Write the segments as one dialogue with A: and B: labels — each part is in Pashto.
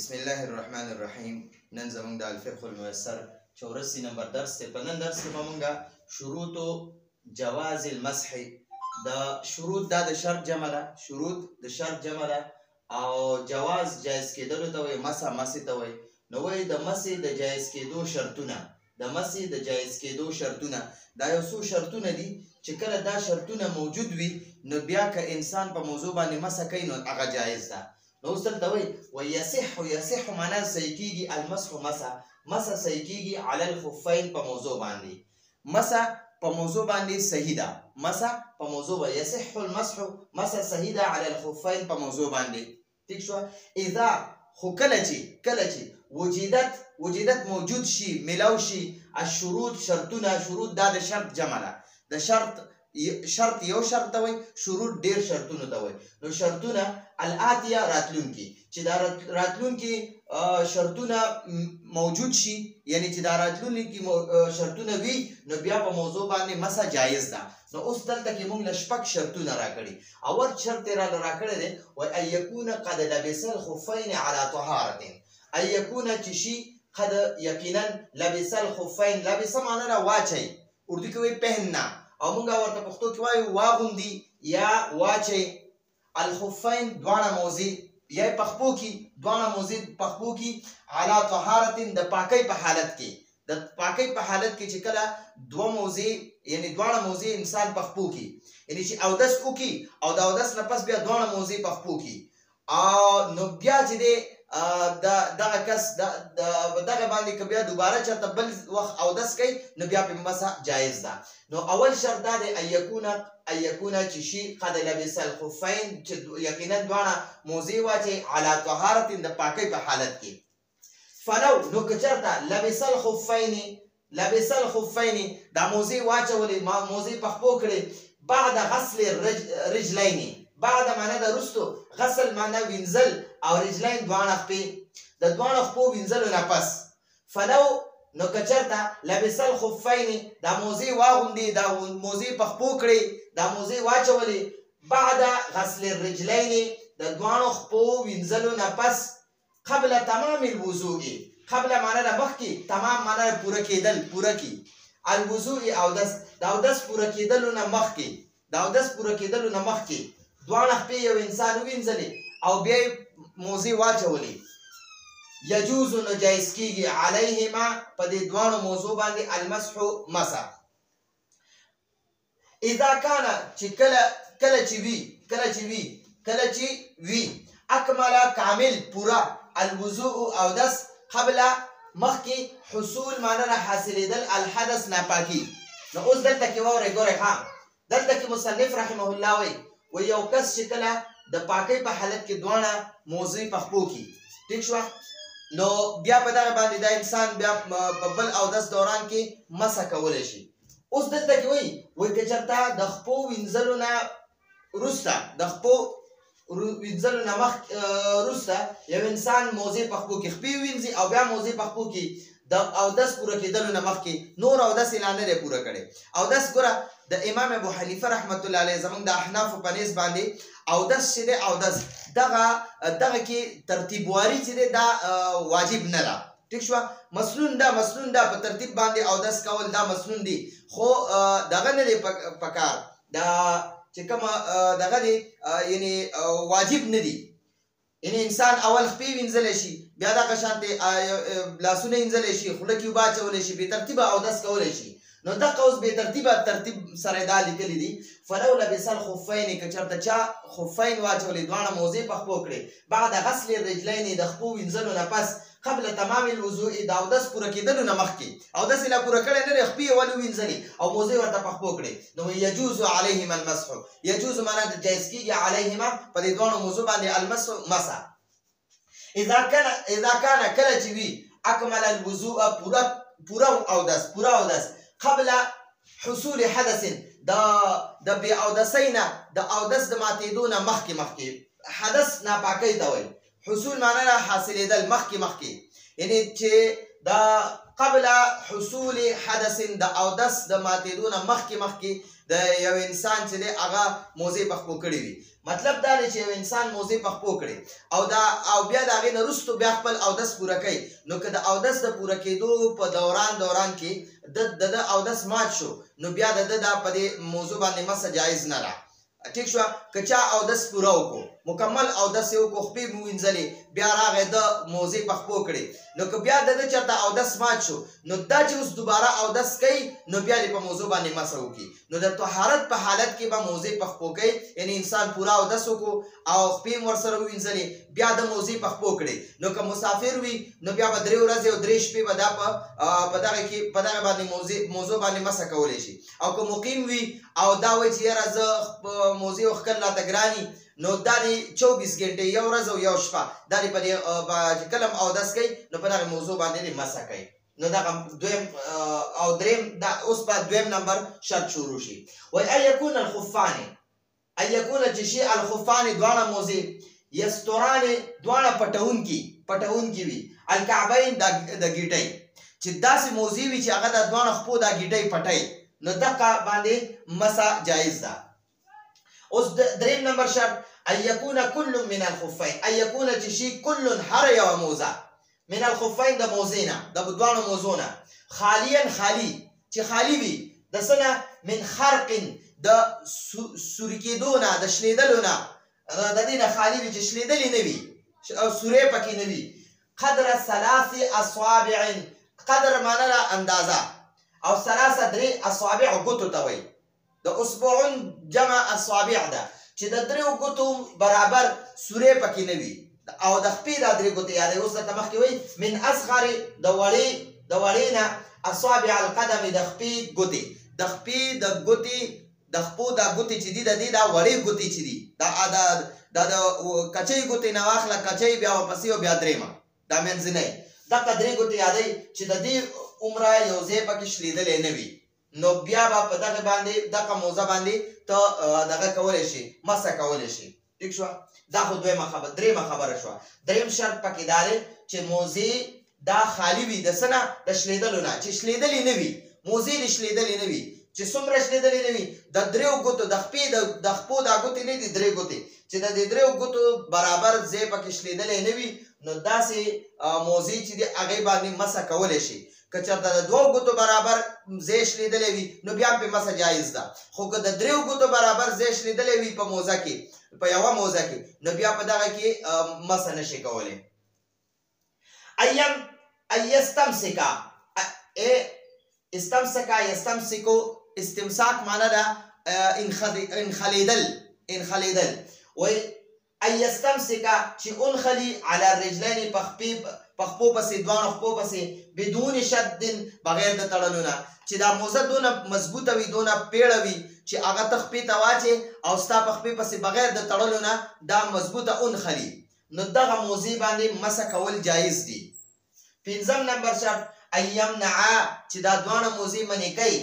A: بسم الله الرحمن الرحیم. نن زمونږ د الفقه الميسر 84 نمبر درس دی. په نن درس کې به مونږ شروط جواز المسح د شروط دا د شرط جمع ده، شروط د شرط جمع ده او جواز جایز کېدلو ته وایي، مسح ته وایي. نو وایي د مسح د جایز کېدو شرطونه، د مسح د جایز کېدو شرطونه دا یو څو شرطونه دي چې کله دا شرطونه موجود وي نو بیا که انسان په موضوع باندې مسح کوي نو هغه جایز ده. نو اوس دلته وایي یصح معنا صحیح کېږي، المسح مسح صحیح کېږي علی الخفین په موضوع باندې، مسح په موضوع باندې صحیح ده، مسح په موضوع باندې یصح المسح صحیح ده علی الخفین په موضوع باندې. ٹھیک شو؟ اذا خو کله چې وجدت موجود شي، ملاو شي الشروط شرطونه، شروط دا د شرط جمع ده، د شرط یو شرط ته وایي، شروط ډیر شرطونه ته وایي. نو شرطونه الاتیه راتلونکي، چې دا راتلونکي شرطونه موجود شي، یعنی چې دا راتلونکي شرطونه وي نو بیا په موضوع باندې مسح جایز ده. نو اوس دلته کې موږ له شپږ شرطونه راکړي. اول شرط یې راکړی دی وایي ان یکون قد لبس الخفین علی طهارة، ان یکون چې شي قد یقینا لبس الخفین، لبس معنا را واچي، اردو کې وایي پهننا، او موږ ورته پښتو کې وایو واغوندي یا واچي. الخفین دواړه موضع یا پخپو کې، دواړه موضع پخپو کې علی طهارة د پاکۍ په حالت کې، د پاکۍ په حالت کې چې کله دوه موضع یعنی دواړه موضع انسان پخپو کې، یعنی چې اودس وکړي او د اودس نه پس بیا دواړه موضع پخپو کې، نو بیا چې دی دغه کس دغه باندې که بیا دوباره چېرته بل وخت اودس کوي نو بیا پرې مسح جایز ده. نو اول شرط دا دی ان یکونه چې شي قد لبس الخفین، چې یقینا دواړه موضع واچي علی طهارة د پاکۍ په حالت کې. فلو نو که چېرته لبس الخفین دا موضع واچولې، موضع پخپو کړې، بعد غسل رجلین، بعد معنا د رستو، غسل معنا وینځل، او رجلین دواړه خپې، د دواړه خپو وینځلو نه پس. فلو نو که چېرته لبس الخفین دا موضع واغوندي، دا موضع پخپو کړې، دا موضع واچولې، بعد غسل الرجلین د دواړو خپو وینځلو نه پس، قبل تمام الوضوء، قبل معنا د مخکې، تمام معنا پوره کېدل، پوره کی، الوضوء اودس، د اودس پوره کېدلو نه مخکې، د اودس پوره کېدلو نه مخکې دواړه خپې یو انسان ووینځلې او بیا یې موضع واچولې، یجوز نو جایز کېږي علیهما په دې دواړو موضوع باندې المسح مسح. اذا کان چې کله چې وي اکمل کامل پورا الوضوء اودس قبل مخکې حصول معنا را حاصلېدل الحدث ناپاکي. نو اوس دلته کې واورئ، ګورئ ښه، دلته کې مصنف رحمه الله وایي یو کس چې کله د پاکۍ په حالت کې دواړه موضوع پخپو کړي، ټیک شوه، نو بیا په دغه باندې دا انسان بیا په بل اودس دوران کې مسح کولی شي. اوس دلته کې وایي که چېرته د خپو وینځلو نه وروسته، د خپو وینځلو نه وروسته یو انسان موضع پخپو کې خپې وینځي او بیا موضع پخپو کې د اودس پوره کېدلو نه مخکې نور اودس یې لا نه دی پوره کړی. اودس ګوره د امام ابو حنیفه رحمت الله علیه زموږ د احنافو په نیز باندې اودس چې دی، اودس دغه کې ترتیبواري چې دی دا واجب نه ده، ټیک شوه، مسنون ده په ترتیب باندې اودس کول دا مسنون دي، خو دغه نه دی پکار، دا چې کومه دغه دی یعنی واجب نه دي، یعنی انسان اول خپې وینځلی شي، بیا دغه شانتې لاسونه وینځلی شي، خوله کې اوبه اچولی شي، بې ترتیبه اودس کولی شي. نو دغه اوس بې ترتیب سره دا لیکلي دي فلو لبس الخفین، که چېرته چا خفین واچولې، دواړه موضع پخپو کړې، بعد غسل الرجلین د خپو وینځلو نه پس، قبل تمام الوضوء د اودس پوره کېدلو نه مخکې، اودس یې لا پوره کړی نه دی، خپې یې ولې وینځلې او موضع ورته پخپو کړې، نو یجوز علیهما المسح، یجوز معنا د جایز کېږي علیهما په دې دواړو موضوع باندې المسح مسح. اذا کان کله چې وي اکمل الوضوء پوره اودس قبل حصول حدث د بې اودسۍ نه، د اودس د ماتېدو نه مخکې، حدث ناپاکۍ ته وایي، حصول معنا را حاصلېدل مخکې، یعنی چې دا قبل حصول حدث د اودس د ماتېدو نه مخکې د یو انسان چې دی هغه موزې پخپو کړې وي. مطلب دا دی چې یو انسان موزې پخپو کړي او بیا د هغې نه وروستو بیا خپل اودس پوره کوي، نو که د اودس د پوره کېدو په دوران کې د اودس مات شو، نو بیا د ده په دې موضوع باندې مسه جایز نه ده. ټیک شوه. که چا اودس پوره وکړو، مکمل اودس یې وکړو، خپې مو وینځلې، بیا راغی د موزې پخپو کړې، نو که بیا د ده چېرته اودس مات شو، نو دا چې اوس دوباره اودس کوي، نو بیا دې په موضوع باندې مسه وکړي. نو د طهارت په حالت کې به موزې پخپو کوي، یعنې انسان پوره اودس وکړو او خپې مو ورسره ووینځلې، بیا د موزې پخپو کړې، نو که مسافر وي نو بیا به 3 ورځې او 3 شپې به دا په دغه باندې موضوع باندې مسه کولی شي. او که مقیم وي او دا وایي چې یاره زه موزې وښکل راته ګراني، نو دا دې 24 ګنټې یو ورځ او یو شپه دا دې په دې چې کله هم اودس کوي نو په دغه موضوع باندې دې مسه کوي. نو دغه دویم او دریم دا اوس به دویم نمبر شرط شروع شي. وایي ان یکون الخفان چې شي الخفان دواړه موزې یسترانې دواړه پټونکي وي الکعبین د ګیټۍ، چې داسې موزې وي چې هغه د دواړه خپو دا ګیټۍ پټوي، نو دغه باندې مسه جایز ده. اوس دریم نمبر شرط ان یکون کل من الخفین، ان یکون چې شي کل هر یوه موزه من الخفین د موزې نه، د دواړو موزو نه، خالیا خالي، چې خالي وي د څه نه؟ من خرق د سوري کېدو نه، د شلېدلو نه، د دې نه خالي وي چې شلېدلې نه وي او سورې پکې نه وي. قدر 3 اصابع، قدر معنا ده اندازه، او 3 اصابع ګوتو ته وایي. د اصبعون جمع اصابع ده، چې د 3 ګوتو برابر سورې پکې نه وي، او د خپې دا 3 ګوتې یادوي. اوس درته مخکې وایي من اصغر د وړې نه اصابع القدم، د خپې ګوتې، د خپې د ګوتې د خپو دا ګوتې چې دي د دې دا وړې ګوتې چې دي دا د کچۍ ګوتې نه واخله، کچۍ بیا ورپسې او بیا درېمه دا منځنۍ، دغه 3 ګوتې یادوي چې د دې عمره یو ځای پکې شلېدلی نه وي، نو بیا به په دغه باندې دغه موزه باندې ته دغه کولی شي، مسه کولی شي. ټیک شوه. دا خو درېمه خبره شوه. درېم شرط پکې دا دی چې موزې دا خالي وي د څه نه؟ د شلېدلو نه، چې شلېدلې نه وي، موزې دې شلېدلې نه وي. چې څومره شلېدلې نه وي، د 3 ګوتو د خپې د خپو دا ګوتې نه دي 3 ګوتې، چې د دې 3 ګوتو برابر ځای پکې شلېدلی نه وي، نو داسې موزې چې دي هغې باندې مسه کولی شي. که چېرته د 2 ګوتو برابر ځای شلېدلی وي، نو بیا هم پرې مسه جایز ده. خو که د 3 ګوتو برابر ځای شلېدلی وي په موزه کې، په یوه موزه کې، نو بیا په دغه کې مسه نشي کولی. ان یستمسکا، یستمسکو، استمساک معنا ده انخلیدل. وایي ان یستمسکا چې انخلي علی الرجلین، په خپو پسې، دواړو خپو پسې، بدون شد، بغیر د تړلو نه، چې دا موزه دونه مضبوطه وي، دونه پیړه وي چې هغه ته خپې ته واچې او ستا په خپې پسې بغیر د تړلو نه دا مضبوطه انخلي، نو دغه موزې باندې مسه کول جایز دي. 5م نمبر شرط ان یمنعا، چې دا دواړه موزې منې کوي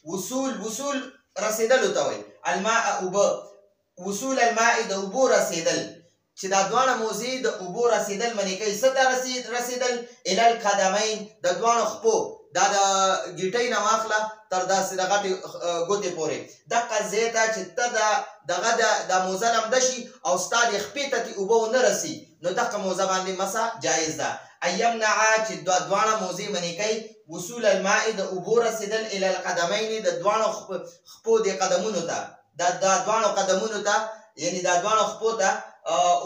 A: وصول رسېدلو ته وایي، الماء اوبه، وصول الماء د اوبو رسېدل، چې دا دواړه موزې د اوبو رسېدل منې کوي. څه ته رسېدل؟ الی القدمین، د دواړو خپو، دا د ګیټۍ نه واخله تر داسې د غټې ګوتې پورې، دغه ځای ته چې ته دغه د موزه لمده شي او ستا د خپې ته تې اوبه ونه رسي، نو دغه موزه باندې مسه جایز ده. ان یمنعا چې دواړه موزې منې کوي وصول الماء د اوبو رسېدل الی القدمین، د دواړو خپو د قدمونو ته، د دواړو قدمونو ته، یعنې د دواړو خپو ته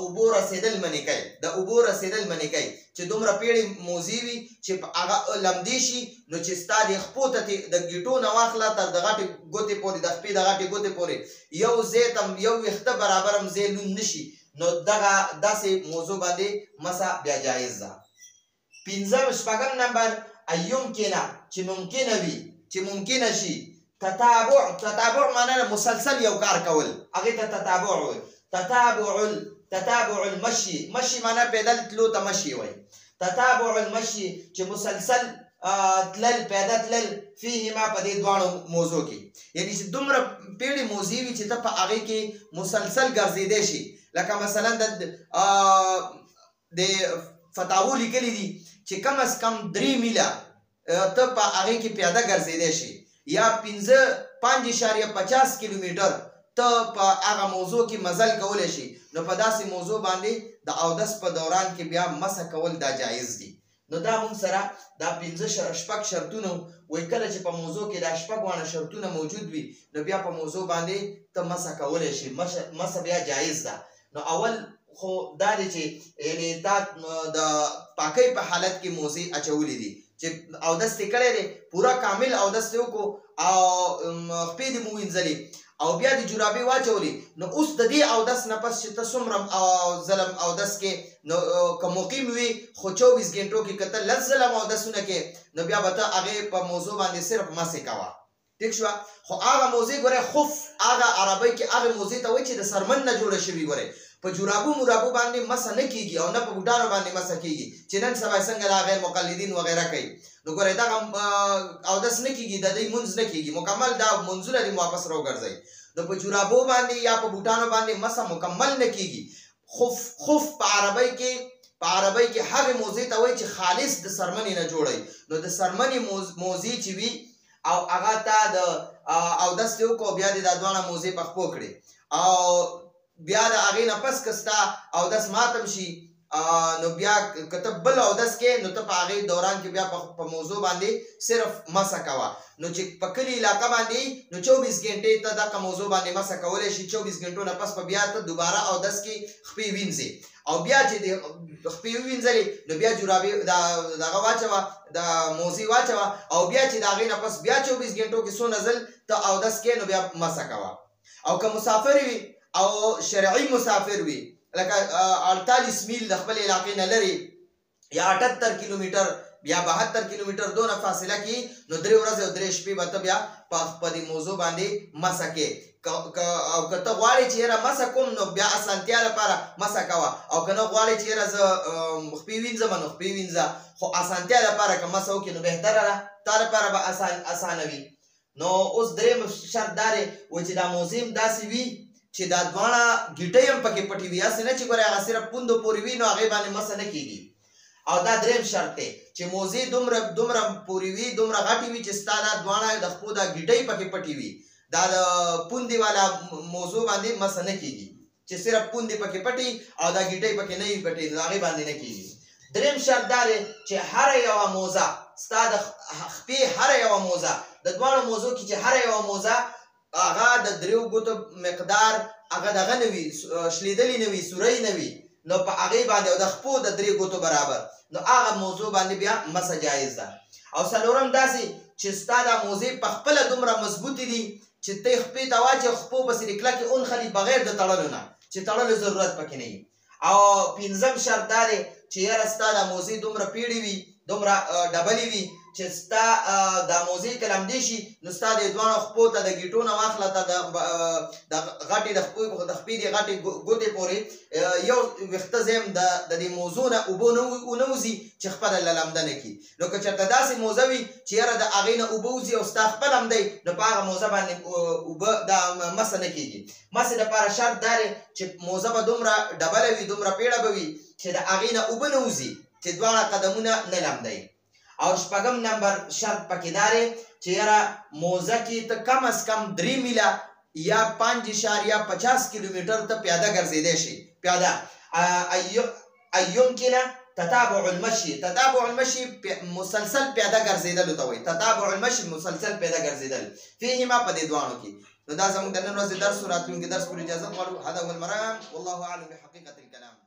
A: اوبو رسېدل منې کوي، د اوبو رسېدل منې کوي، چې دومره پیړې موزې وي چې هغه لمدې شي، نو چې ستا د خپو ته د ګیټو نه واخله تر د غټې ګوتې پورې، د خپې د غټې ګوتې پورې یو ځای ته یو ویښته برابر هم ځای لوند نه شي، نو دغه داسې موضوع باندې مسه بیا جایز ده. 5م نمبر ان یمکنه، چې ممکنه وي، چې ممکنه شي. تتابع معنا مسلسل یو کار کول، هغې ته تتابع وایي. تتابع المشي، مشي معنا پیدل تلو ته مشي وایي. تتابع المشي چې مسلسل تلل، پیدا تلل، فیهما په دې دواړو موضوع کې، یعنې چې دومره پیړې موزې وي چې ته په هغې کې مسلسل ګرځېدی شي. لکه مثلا د فتاوو لیکلي دي چې کم از کم 3 میله ته په هغې کې پیاده ګرځېدی شي یا 5.50 کیلومیټر ته په هغه موضوع کې مزل کولی شي نو په داسې موضوع باندې د اودس په دوران کې بیا مسح کول دا جایز دي نو دا موږ سره دا 5 شرطونه وایي کله چې په موضوع کې دا 6 شرطونه موجود وي نو بیا په موضوع باندې ته مسح کولی شي مسح بیا جایز ده نو اول خو دا دی چې یعنې دا د پاکۍ په حالت کې موزې اچولې دي چې اودس دې کړی دی پوره کامل اودس دې وکړو او خپې دې مو وینځلې او بیا د جورابې واچولې نو اوس د دې اودس نه پس چې ته څومره ظلم اودس کې نو که مقیم وي خو 24 ګنټو کې که ته لس ظلم اودسونه کې نو بیا به ته هغې په موضوع باندې صرف مسې کوه ټیک شوه خو هغه موضوع ګورئ خف هغه عربۍ کې هغې موضوع ته وایي چې د سرمن نه جوړه شوي ګورئ په جورابو مرابو باندې مسح نه کیږي او نه په بوټانو باندې مسح کیږي چې نن سبا څنګه دا غیر مقلدین وغیره کوي نو ګورئ دغه اودس نه کیږي د دوی مونځ نه کیږي مکمل دا مونځونه دې واپس راوګرځئ نو په جورابو باندې یا په بوټانو باندې مسح مکمل نه کیږي خف په عربۍ کې هغې موضوع ته وایي چې خالص د سرمنې نه جوړی نو د سرمنې موضوع چې وي او هغه ته د اودس دې وکړو بیا دې دا دواړه موضوع په خپو کړې او بیا د هغې نه پس که ستا اودس ماتم شي نو بیا که ته بل اودس کې نو ته په هغې دوران کې بیا په موضوع باندې صرف مسح کوه نو چې په کلي علاقه باندې نو 24 ګنټې ته دغه موضوع باندې مسح کولی شي 24 ګنټو نه پس په بیا ته دوباره اودس کې خپې وینځې او بیا چې د خپې ووینځلې نو بیا جورابې دغه واچوه د موزې واچوه او بیا چې د هغې نه پس بیا 24 ګنټو کې څو نزل ته اودس کې نو بیا مسح کوه او که مسافر وي او شرعي مسافر وي لکه 48 میل د خپل علاقې نه لري یا 78 کیلومیټر یا 72 کیلومیټر دونه فاصله کې نو 3 ورځې او 3 شپې به ته بیا په دې موضوع باندې مسح کې او که ته غواړې چې یاره مسح کوم نو بیا اسانتیا لپاره مسح کوه او که نه غواړې چې یاره زه خپې وینځم نو خپې وینځه خو اسانتیا لپاره که مسح وکړې نو بهتره ده تا لپاره به اسانه وي نو اوس درېیم شرط دا دی چې دا موضوع داسې وي چې دا دواړه ګیټۍ هم پکې پټې وي هسې نه چې ګورئ هغه صرف پوندو پورې وي نو هغې باندې مسح نه کېږي او دا درېیم شرط دی چې موضوع دومره پورې وي دومره غټې وي چې ستا دا دواړه د خپو دا ګیټۍ پکې پټې وي دا د پوندې والا موضوع باندې مسح نه کېږي چې صرف پوندې پکې پټې او دا ګیټۍ پکې نه وي پټې نو هغې باندې نه کېږي درېیم شرط دا دی چې هره یوه موزه ستا د خپې هره یوه موزه د دواړو موضوع کې چې هره یوه موزه هغه د 3 ګوتو مقدار هغه دغه نه وي شلیدلې نه وي سوری نه وي نو په هغې باندې او د خپو د 3 ګوتو برابر نو هغه موضوع باندې بیا مسح جایز ده او څلورم داسې چې ستا دا موضوع په خپله دومره مضبوطې دي چې ته خپې ته واچې خپو پسې د کلکې اونخلي بغیر د تړلو نه چې تړلو ضرورت پکې نه وي او پنځم شرط دا دی چې یاره ستا دا موضوع دومره پیړې وي دومره ډبلې وي چې ستا دا موضوع که لمدې شي نو ستا د دواړو خپو ته د ګیټو نه واخله ته د غټې د خپې د غټې ګوتې پورې یو ویښته ځایم د دې موضوع نه اوبه ونه وځي چې خپله لمده نه کړي نو که چېرته داسې موزه وي چې یاره د هغې نه اوبه وځي او ستا خپل لمدی نو په هغه موزه باندې اوبه دا مسح نه کېږي مسح دپاره شرط دا دی چې موزه به دومره ډبله وي دومره پیړه به وي چې د هغې نه اوبه نه وځي چې دواړه قدمونه نه لمدی او شپږم نمبر شرط پکې دا دی چې یاره موزه کې ته کم از کم 3 میله یا 5.50 کیلومیټر ته پیاده ګرځېدی شي پیاده ایمکنه تتابع المشي مسلسل پیاده ګرځېدلو ته وایي تتابع المشي مسلسل پیاده ګرځېدل فیهما په دې دواړو کې نو دا زموږ د نن ورځې درس و راتلونکي درس پورې اجازه غواړو هذا هو المرام والله اعلم بحقیقة الکلام